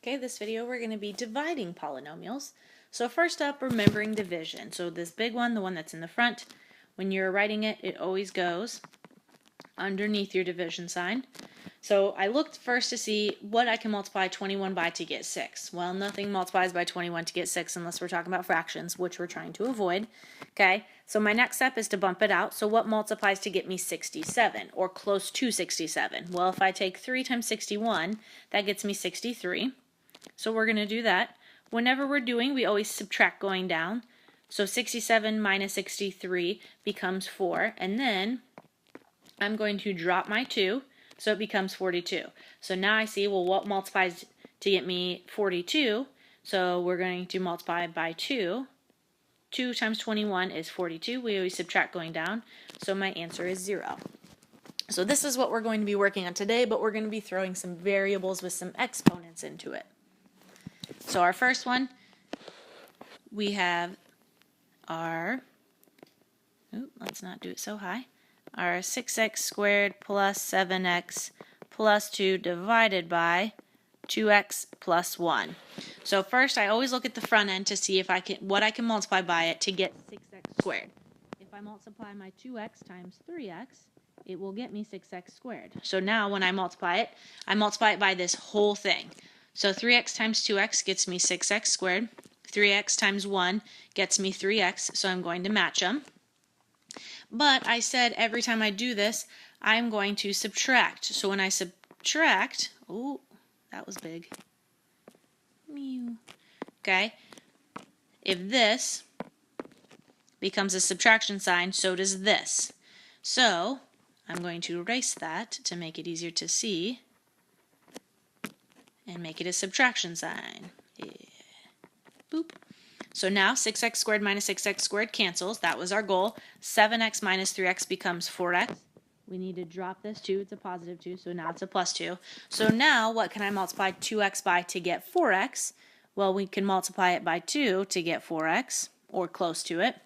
Okay, this video we're going to be dividing polynomials. So first up, remembering division. So this big one, the one that's in the front, when you're writing it, it always goes underneath your division sign. So I looked first to see what I can multiply 21 by to get 6. Well, nothing multiplies by 21 to get 6 unless we're talking about fractions, which we're trying to avoid. Okay, so my next step is to bump it out. So what multiplies to get me 67, or close to 67? Well, if I take 3 times 61, that gets me 63. So we're going to do that. Whenever we're doing, we always subtract going down. So 67 minus 63 becomes 4. And then I'm going to drop my 2, so it becomes 42. So now I see, well, what multiplies to get me 42? So we're going to multiply by 2. 2 times 21 is 42. We always subtract going down. So my answer is 0. So this is what we're going to be working on today, but we're going to be throwing some variables with some exponents into it. So our first one, we have our, let's not do it so high, our 6x squared plus 7x plus 2 divided by 2x plus 1. So first I always look at the front end to see if what I can multiply by it to get 6x squared. If I multiply my 2x times 3x, it will get me 6x squared. So now when I multiply it by this whole thing. So 3x times 2x gets me 6x squared. 3x times 1 gets me 3x, so I'm going to match them. But I said every time I do this, I'm going to subtract. So when I subtract, oh, that was big. Mew. Okay. If this becomes a subtraction sign, so does this. So I'm going to erase that to make it easier to see and make it a subtraction sign. Yeah. Boop. So now 6x squared minus 6x squared cancels. That was our goal. 7x minus 3x becomes 4x. We need to drop this 2. It's a positive 2, so now it's a plus 2. So now what can I multiply 2x by to get 4x? Well, we can multiply it by 2 to get 4x, or close to it.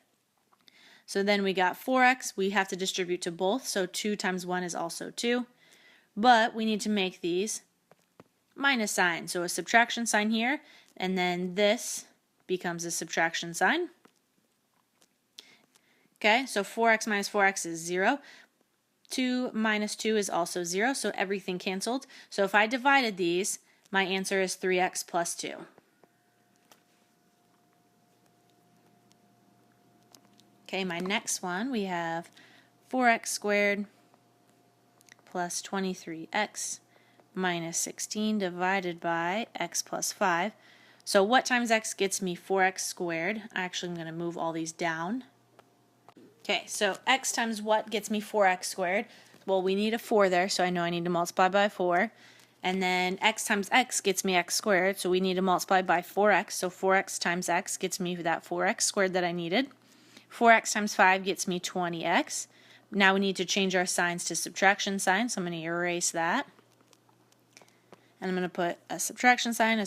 So then we got 4x. We have to distribute to both, so 2 times 1 is also 2. But we need to make these minus sign. So a subtraction sign here, and then this becomes a subtraction sign. Okay, so 4x minus 4x is 0. 2 minus 2 is also 0, so everything canceled. So if I divided these, my answer is 3x plus 2. Okay, my next one, we have 4x squared plus 23x minus 16 divided by x plus 5. So what times x gets me 4x squared? Actually, I'm going to move all these down. Okay, so x times what gets me 4x squared? Well, we need a 4 there, so I know I need to multiply by 4. And then x times x gets me x squared, so we need to multiply by 4x. So 4x times x gets me that 4x squared that I needed. 4x times 5 gets me 20x. Now we need to change our signs to subtraction signs, so I'm going to erase that. And I'm going to put a subtraction sign,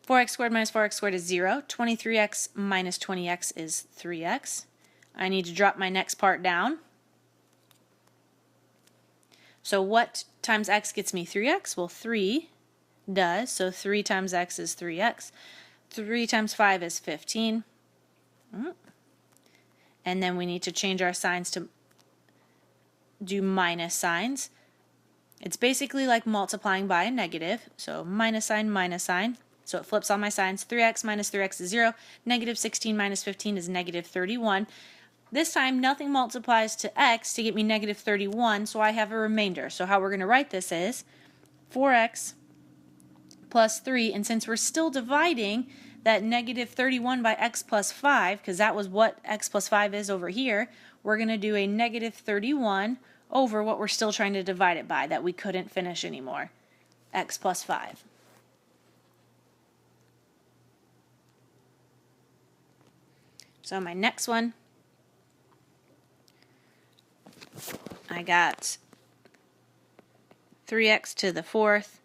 4x squared minus 4x squared is 0. 23x minus 20x is 3x. I need to drop my next part down. So what times x gets me 3x? Well, 3 does. So 3 times x is 3x. 3 times 5 is 15. And then we need to change our signs to do minus signs. It's basically like multiplying by a negative. So minus sign, minus sign. So it flips all my signs. 3x minus 3x is 0. Negative 16 minus 15 is negative 31. This time, nothing multiplies to x to get me negative 31, so I have a remainder. So how we're going to write this is 4x plus 3, and since we're still dividing that negative 31 by x plus 5, because that was what x plus 5 is over here, we're going to do a negative 31 over what we're still trying to divide it by, that we couldn't finish anymore, x plus 5. So my next one, I got 3x to the 4th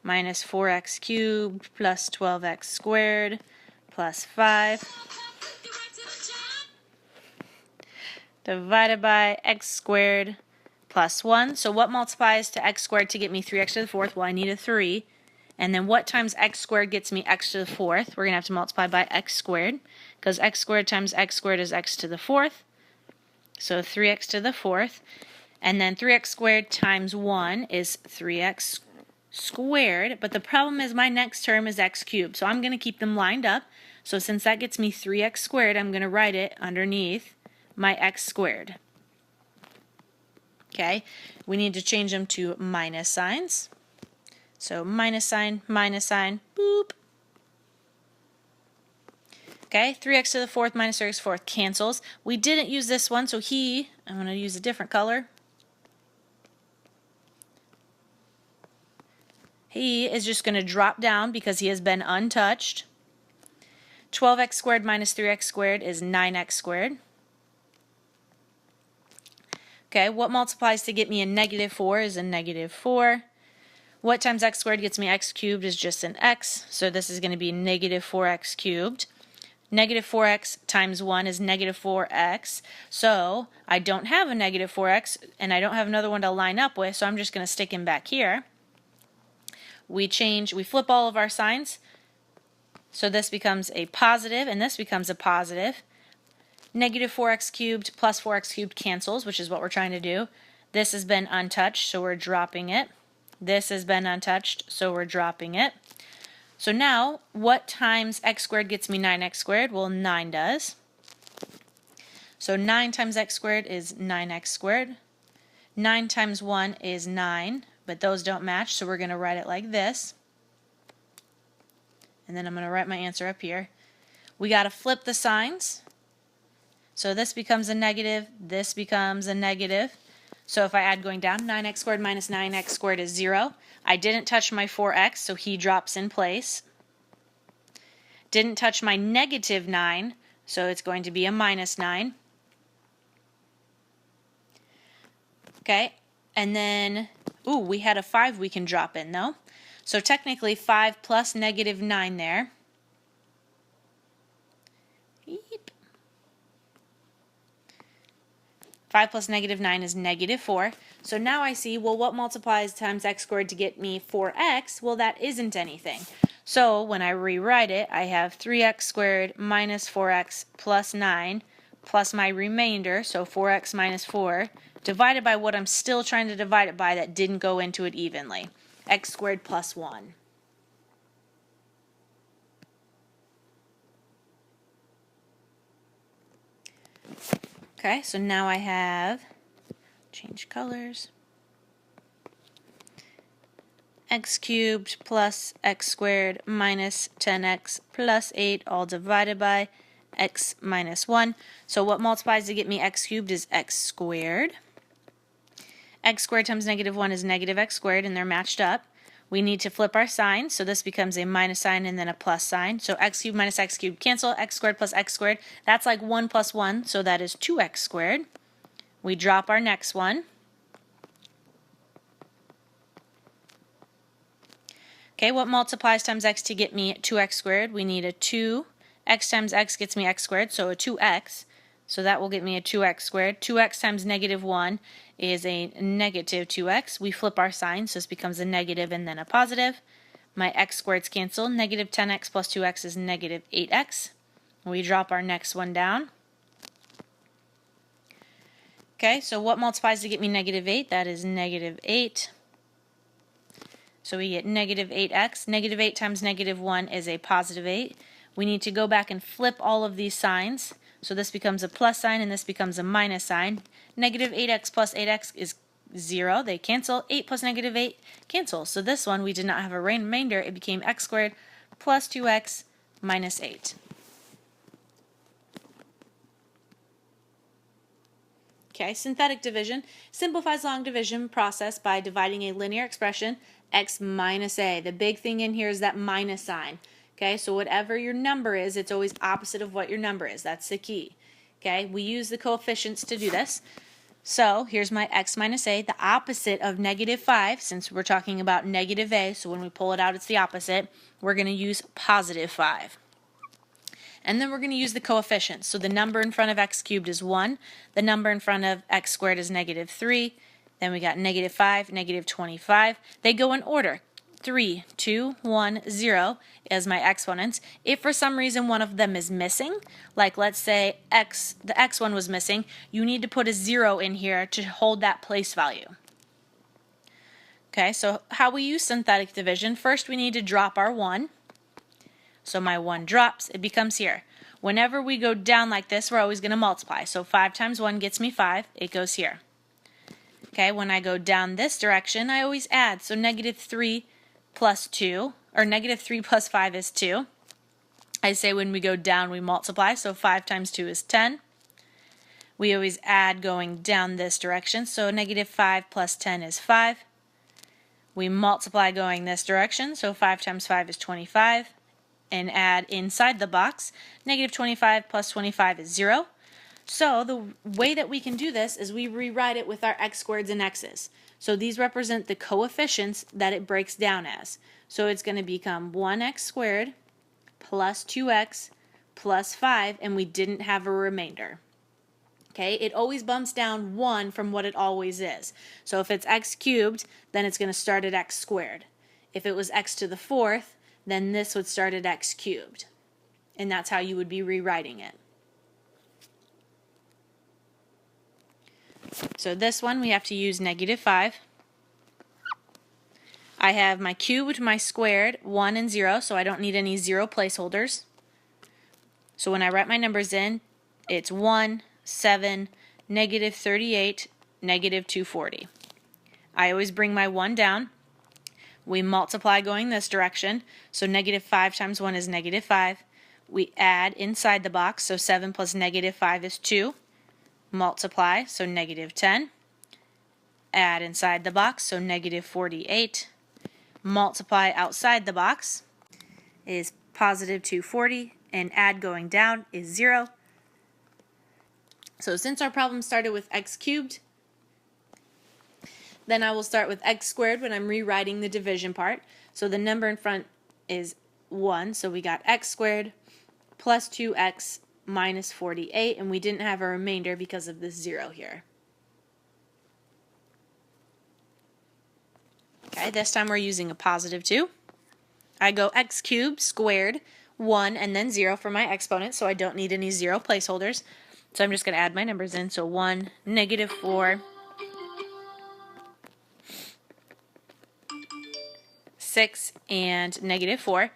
minus 4x cubed plus 12x squared plus 5 divided by x squared plus 1. So what multiplies to x squared to get me 3x to the 4th? Well, I need a 3. And then what times x squared gets me x to the fourth? We're going to have to multiply by x squared, because x squared times x squared is x to the fourth. So 3x to the fourth. And then 3x squared times 1 is 3x squared. But the problem is my next term is x cubed. So I'm going to keep them lined up. So since that gets me 3x squared, I'm going to write it underneath my x squared. Okay, we need to change them to minus signs. So minus sign, boop. Okay, 3x to the fourth minus 3x to the fourth cancels. We didn't use this one, so I'm going to use a different color. He is just going to drop down because he has been untouched. 12x squared minus 3x squared is 9x squared. Okay, what multiplies to get me a negative 4 is a negative 4. What times x squared gets me x cubed is just an x, so this is going to be negative 4x cubed. Negative 4x times 1 is negative 4x, so I don't have a negative 4x, and I don't have another one to line up with, so I'm just going to stick him back here. We flip all of our signs, so this becomes a positive, and this becomes a positive. Negative 4x cubed plus 4x cubed cancels, which is what we're trying to do. This has been untouched, so we're dropping it. This has been untouched, so we're dropping it. So now, what times x squared gets me 9x squared? Well, 9 does. So 9 times x squared is 9x squared. 9 times 1 is 9, but those don't match, so we're going to write it like this. And then I'm going to write my answer up here. We got to flip the signs. So this becomes a negative, this becomes a negative. So if I add going down, 9x squared minus 9x squared is 0. I didn't touch my 4x, so he drops in place. Didn't touch my negative 9, so it's going to be a minus 9. Okay, and then, we had a 5 we can drop in though. So technically 5 plus negative 9 there. 5 plus negative 9 is negative 4. So now I see, well, what multiplies times x squared to get me 4x? Well, that isn't anything. So when I rewrite it, I have 3x squared minus 4x plus 9 plus my remainder, so 4x minus 4, divided by what I'm still trying to divide it by that didn't go into it evenly. X squared plus 1. Okay, so now I have, change colors, x cubed plus x squared minus 10x plus 8 all divided by x minus 1. So what multiplies to get me x cubed is x squared. X squared times negative 1 is negative x squared, and they're matched up. We need to flip our signs, so this becomes a minus sign and then a plus sign. So x cubed minus x cubed cancel, x squared plus x squared. That's like 1 plus 1, so that is 2x squared. We drop our next one. Okay, what multiplies times x to get me 2x squared? We need a 2. X times x gets me x squared, so a 2x. So that will get me a 2x squared. 2x times negative 1 is a negative 2x. We flip our signs, so this becomes a negative and then a positive. My x squareds cancel. Negative 10x plus 2x is negative 8x. We drop our next one down. Okay, so what multiplies to get me negative 8? That is negative 8. So we get negative 8x. Negative 8 times negative 1 is a positive 8. We need to go back and flip all of these signs. So this becomes a plus sign and this becomes a minus sign. Negative 8x plus 8x is 0. They cancel. 8 plus negative 8 cancels. So this one we did not have a remainder. It became x squared plus 2x minus 8. Okay, synthetic division simplifies long division process by dividing a linear expression x minus a. The big thing in here is that minus sign. Okay, so whatever your number is, it's always opposite of what your number is. That's the key. Okay, we use the coefficients to do this. So here's my x minus a, the opposite of negative 5, since we're talking about negative a, so when we pull it out, it's the opposite. We're going to use positive 5. And then we're going to use the coefficients. So the number in front of x cubed is 1. The number in front of x squared is negative 3. Then we got negative 5, negative 25. They go in order. 3, 2, 1, 0 as my exponents. If for some reason one of them is missing, like let's say the x1 was missing, you need to put a 0 in here to hold that place value. Okay, so how we use synthetic division, first we need to drop our 1. So my 1 drops, it becomes here. Whenever we go down like this, we're always going to multiply. So 5 times 1 gets me 5, it goes here. Okay, when I go down this direction, I always add. So negative 3 plus 2, or negative 3 plus 5 is 2. I say when we go down, we multiply. So 5 times 2 is 10. We always add going down this direction. So negative 5 plus 10 is 5. We multiply going this direction. So 5 times 5 is 25. And add inside the box. Negative 25 plus 25 is 0. So the way that we can do this is we rewrite it with our x squareds and x's. So these represent the coefficients that it breaks down as. So it's going to become 1x squared plus 2x plus 5, and we didn't have a remainder. Okay, it always bumps down 1 from what it always is. So if it's x cubed, then it's going to start at x squared. If it was x to the 4th, then this would start at x cubed. And that's how you would be rewriting it. So this one we have to use negative 5. I have my cubed, my squared, 1 and 0, so I don't need any 0 placeholders. So when I write my numbers in, it's 1, 7, negative 38, negative 240. I always bring my 1 down. We multiply going this direction, so negative 5 times 1 is negative 5. We add inside the box, so 7 plus negative 5 is 2. Multiply, so negative 10. Add inside the box, so negative 48. Multiply outside the box is positive 240, and add going down is 0. So since our problem started with x cubed, then I will start with x squared when I'm rewriting the division part. So the number in front is 1, so we got x squared plus 2x minus 48, and we didn't have a remainder because of this 0 here. Okay, this time we're using a positive 2. I go x cubed squared 1 and then 0 for my exponent, so I don't need any 0 placeholders. So I'm just going to add my numbers in. So 1, negative 4, 6, and negative 4.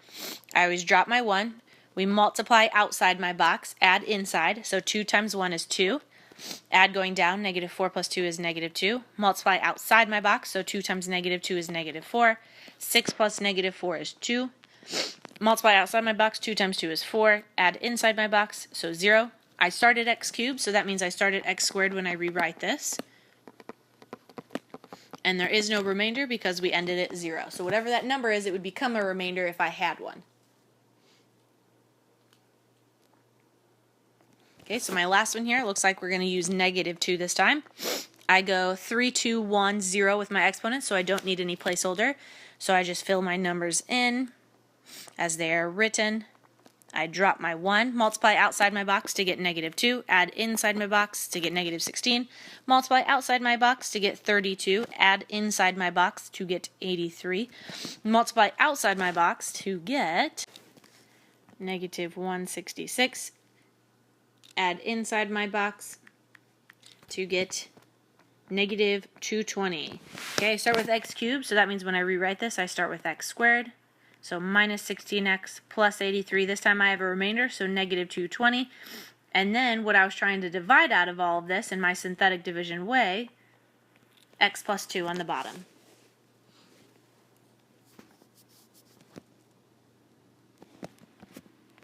I always drop my 1. We multiply outside my box, add inside. So 2 times 1 is 2. Add going down, negative 4 plus 2 is negative 2. Multiply outside my box, so 2 times negative 2 is negative 4. 6 plus negative 4 is 2. Multiply outside my box, 2 times 2 is 4. Add inside my box, so 0. I started x cubed, so that means I started x squared when I rewrite this. And there is no remainder because we ended at 0. So whatever that number is, it would become a remainder if I had one. Okay, so my last one here, looks like we're going to use negative 2 this time. I go 3, 2, 1, 0 with my exponent, so I don't need any placeholder. So I just fill my numbers in as they are written. I drop my 1, multiply outside my box to get negative 2, add inside my box to get negative 16, multiply outside my box to get 32, add inside my box to get 83, multiply outside my box to get negative 166, add inside my box to get negative 220. Okay, I start with x cubed, so that means when I rewrite this, I start with x squared. So minus 16x plus 83. This time I have a remainder, so negative 220. And then what I was trying to divide out of all of this in my synthetic division way, x plus 2 on the bottom.